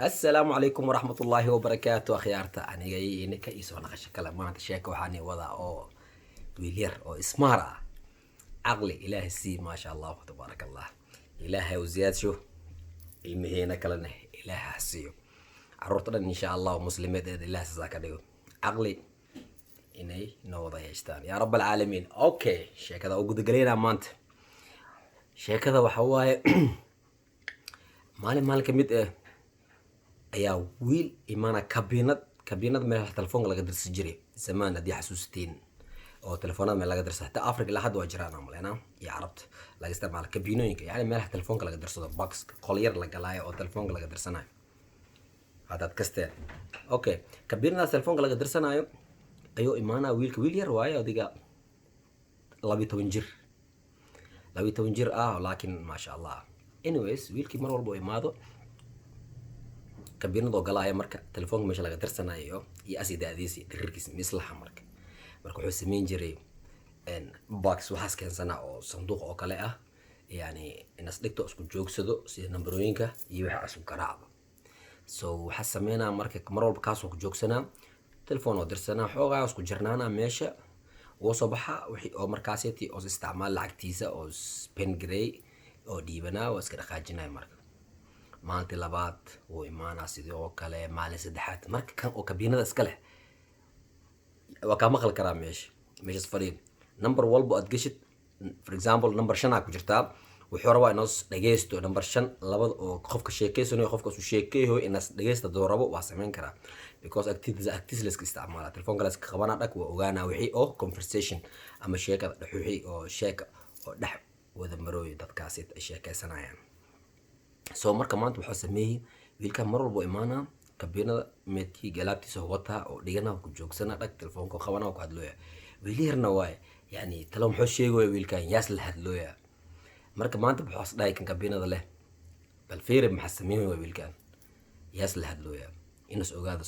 السلام عليكم ورحمة الله وبركاته أخيارتا أنا جاي إنك إيسو نقش كلام ما تشيك وحاني وضع أو ويلير أو إسمارة عقلي إله السي ما شاء الله تبارك الله إله وزياد شو المهينة كلنا إله حسيو عرورتنا إن شاء الله ومسلمات إله سزاك ديو عقلي إني نوضع يشتان يا رب العالمين أوكي شيء كذا وقد قلينا مانت شيء كذا وحواي مالي كميت إيه ayaa wiil imaana kabiinad meel telefoonka laga dirsan jiray zamaan haddii xasuusteen oo telefoonada meel laga dirsan hataa africa ilaa hadda waa jiraan aan maleynaa iyo carabta laga isticmaalo kabiinooyinka yani meelaha telefoonka laga dirsado box qolyar la galaayo oo telefoonka laga dirsanayo haddaad kasteen okay kabiinadaas telefoonka laga dirsanayo ayuu imaanaa wiil yar waayo adiga 12 jir laakiin maasha allah anyways wiilkii mar walba imaado kabiinadoo galaaya marka telefoonka meesha laga dirsanayo iyo asidaadiisi dhirirkiisa mislaha marka wuxuu sameyn jiray box waxaas keensanaa oo sanduuq oo kale ah yani inas dhigto isku joogsado sida nambarooyinka iyo waxa isku garaacdo so waxa sameynaa marka mar walba kaas ku joogsanaa telefoon oo dirsanaa xoogaa isku jirnaana meesha oo soo baxa wixii oo markaasiti oo isticmaal lacagtiisa oo spend gray oo dhiibanaa oo iska dhaqaajinay marka maalintii labaad wuu imaanaa sidii oo kale maalin saddexaad marka kan oo kabiinada iska leh waa kaa maqli karaa meeshas fadhiin number walba aad geshid for example number 5 ku jirtaa wuxuu rabaa inaad dhageysto number 5 labada oo qofka sheekeysanayo qofka uu sheekeeyo inaad dhageysto doorabo waa sameyn karaa because activities la iska isticmaala telefoonka la iska qabana dhaq waa ogaanaa wixii oo conversation ama sheekada wixii oo sheeka oo dhex wada marooyo dadkaasi ay sheekeysanayaan soo marka maanta wuxuu sameeyay wiilka mar walba imaana kabiinada meedkii galaabtiisa wata oo dhigana ku joogsana dhag telefoonka qabana ku hadlooya wiilirna waay yani talo muxuu sheegay wiilkan yaas la hadlooya marka maanta wuxuu asdhaay kan kabiinada leh bal fiir maxaa sameeyay wiilkan yaas la hadlooya inas ogaado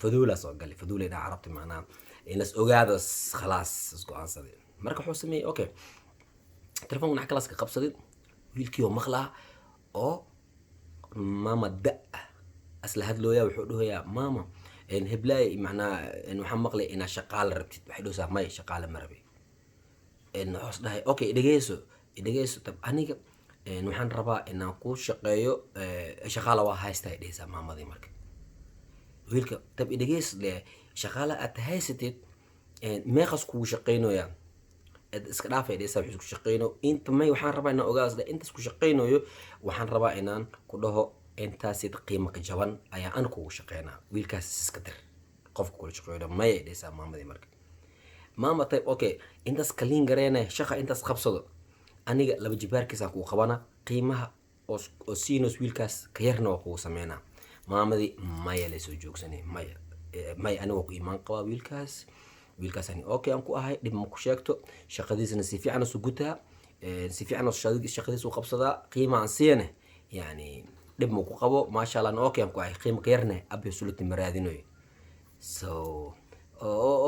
faduula soo gali faduula ina carabti macnaa inas ogaado khalaas isku aansaday marka wuxuu sameeyay okay telefoonka nax kalaas ka qabsaday wiilkii oo maqlaa oo mama da asla hadlooya wuxuu dhahayaa mama heblaay macnaa waxaan maqlay inaa shaqaale rabtid waxay dhahaysaa may shaqaale ma rabi hoos dhahay okay dhageyso tab aniga waxaan rabaa inaan ku shaqeeyo shaqaale waa haystaa dhahaysaa maamadii marka wiilka tab dhageyso shaqaale aad haysatid meeqas kugu shaqeynoyaa iska dhaafay dhaysaa wuxuu ku shaqeyno inta may waxaan rabaa inaan ogaado inta isku shaqeynayo waxaan rabaa inaan ku dhaho intaas qiimo ka jaban ayaa aan kugu shaqeynaa wiilkaas iska dir qofka ku shaqeeyo may dhaysaa maamadii marka maama type okay intaas kaliin gareena shaqa intaas qabsado aniga laba jibaarkiisa ku qabana qiimaha oo siinos wiilkaas ka yarna waa kugu sameynaa maamadii may la soo joogsanay may aniga ku iimaan qaba wiilkaas ani okay aan ku ahay dib ma ku sheegto shaqadiisana si fiican u gutaa si fiican oo shaqadiisu qabsadaa qiimo aan siiyane yani dib ma ku qabo ma sha Allah okay aan ku ahay qiimo ka yarna abbi suluti maraadinoy so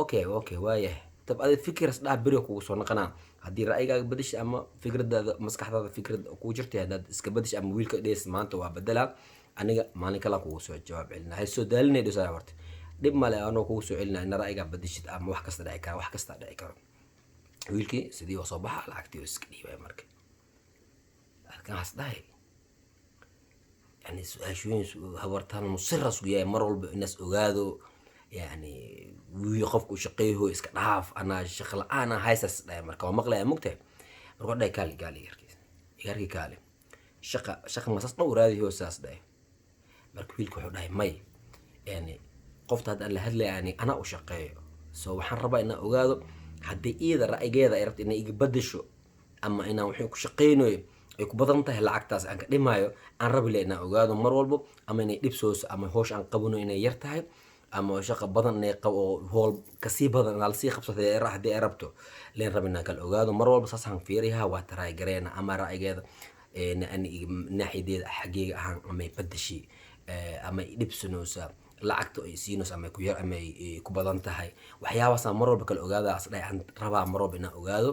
okay waaye tab aad fikiras dhaa biro kugu soo naqana hadii ra'yigaaga badish ama fikradaada maskaxdaada fikrad ku jirtay hadaad iska badish ama wiilka dhees maanta waa bedela aniga maalin kala kugu soo jawaab celina hay soo daalinay dhisa horta dib male aanoo kugu soo celinaa in ra'yiga badishid ama wax kasta dhici karo wiilkii sidii oo soo baxa lacagtii oo iska dhiibay marka halkan hasdahay yani su'aashooyin habartaan musirras u yahay mar walba inaas ogaado yani wiil qofku shaqeeyo iska dhaaf ana shaqo la'aan haysas dhahay marka waa maqlaya mugtay marka dhahay gaali yarkii kaali shaqa masas dhowraadiyo saas dhahay marka wiilku wuxuu dhahay may yani qofta hadda la hadlayani ana u shaqeeyo soo waxaan rabaa inaan ogaado haddii iyada ra'yigeeda ay rabto inay iga badasho ama inaan wixii ku shaqeynayo ay ku badan tahay lacagtaas aan ka dhimaayo aan rabi la inaan ogaado mar walba ama inay dhibsooso ama hoosh aan qabano inay yar tahay ama shaqo badan inay qabo oo hool kasii badan aan sii qabsatay haddii ay rabto leen rabin inaan kala ogaado mar walba saas aan fiiriyaa waa taraay gareena ama ra'yigeeda naaxideeda xageega ahaan ama badashi ama dhibsanoosa lacagta ay siinayso ama ku yar ama ku badan tahay waxyaabaas mar walba kala ogaada asday aan rabaa mar walba inaan ogaado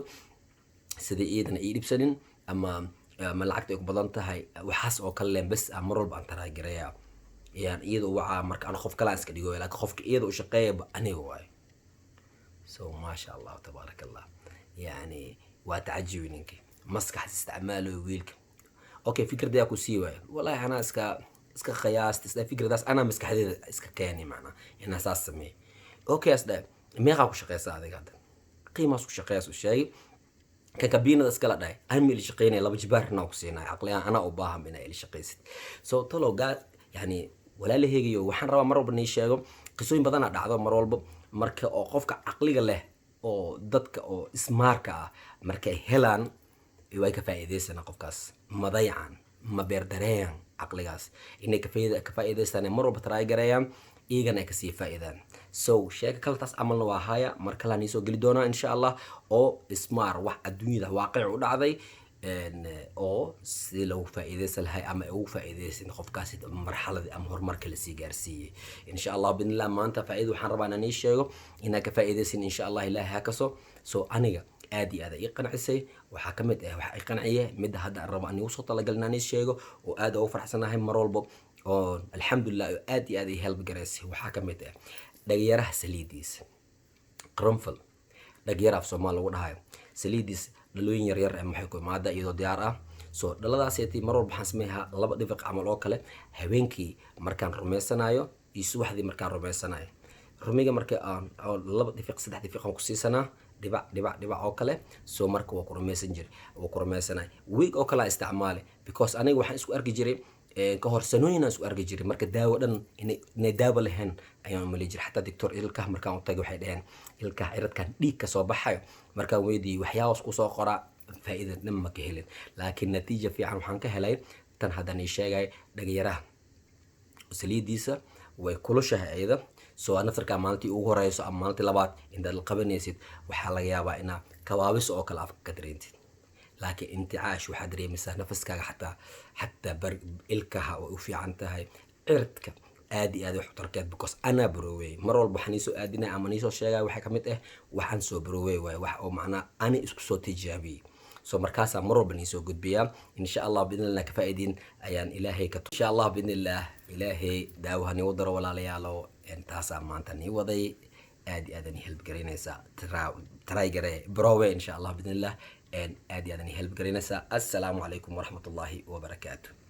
sida iyadana ay dhibsanin ama lacagta ay ku badan tahay waxaas oo kale bas mar walba aan taraay gareeyaa يعني iyadoo wacaa marka aan qof kale aan iska dhigo laakiin qofka iyada u shaqeeyaba aniga waayo so ما شاء الله تبارك الله يعني وتعجبني ninki maskax isticmaalo wiilka okay fikradda ku sii waay wallahi ana iska qiyaast isla fikradaas ana maskaxdeeda iska keenay macna ina saas sameey okay asda meeqa ku shaqeysaa adiga hadda qiimaas ku shaqeysaa shay ka kabinada iska la dhaay aan meel shaqeynay laba jibaarna ku siinay aqliyan ana u baahan inay il shaqeysid so talo gaad yani walaalaheegayo waxaan rabaa mar walba inay sheego qisooyin badan dhacdo mar walba marka oo qofka aqliga leh oo dadka oo ismaarka ah markay helaan way ka faa'iideysan qofkaas madayacan ma beerdareen aqligaas inay ka faa'iideysan mar walba taraay gareeyaan iyagana ka sii faa'iidaan so sheeka kaltaas amalna waa haya marka la niisoo gali doona insha Allah oo ismaar wax adduunyada waaqic u dhacday oo si loo faa'iideysan lahay ama ugu faa'iideysan qofkaas marxaladii ama horumarka la sii gaarsiiyay insha Allah bidnillah maanta faa'iido waxaan rabaa inaan sheego inaa ka faa'iideysan insha Allah ilaahay ha kaso so aniga aad iyo aad ay qancisay waxa kamid ah waxa ay qanciyay mid hadda aan rabo inuu soo talagalnaa inaan sheego oo aad ugu faraxsanahay mar walba oo alxamdulillah aad iyo aad ay help gareysay waxa kamid ah dhagayaraha saliidiisa qranfal dhagayaraha Soomaali lagu dhahayo saliidiis dhalooyin yar yar maxay ku imaada iyadoo diyaar ah so dhaladaas ay mar walba waxaan sameeyaa laba difiq amal oo kale habeenkii markaan rumeysanayo iyo subaxdii markaan rumeysanayo rumiga markay aan laba difiq saddex difiq aan ku siisanaa dhibac oo kale so marka waa ku rumeysan jiray waa ku rumeysanay week oo kale isticmaale because aniga waxaan isku arki jiray ka hor sanooyin aan isku arki jiray marka daawo dhan inay daawo lahayn ayaan mali jiray xataa doctor ilkaha markaan u tagay waxay dhaheen ilkaha ciridkan dhiig ka soo baxayo markaan weydii waxyaabo ku soo qora faa'iido dhan ma ka helin laakiin natiijo fiican waxaan ka helay tan haddaan sheegay dhagayaraha saliidiisa way kulushahay ayada soo naftarka maalintii ugu horeyso ama maalintii labaad inta la qabanaysid waxa laga yaabaa ina kawaabis oo kale afka ka dareentid laakiin intaash waxa dareemaysaa nafaskaaga xataa ilkaha oo u fiican tahay ciridka aad iyo aad wax tarkeed because ana baroway mar walba waxaan soo aadinay ama niisoo sheegay waxa kamid ah waxaan soo baroway wax oo macna ani isku soo tijaabiyay so markaas mar walba niisoo gudbiyaa insha Allah bidnillah ka faa'iidin ayaan ilaahay ka insha Allah bidnillah ilaahay daawahani u daro walaalayaalo intaas maanta ni waday aad iyo aad ani help gareynaysa try garee baroway insha Allah bidnillah aad iyo aad ani help gareynaysa assalaamu alaykum wa rahmatullahi wa barakatuh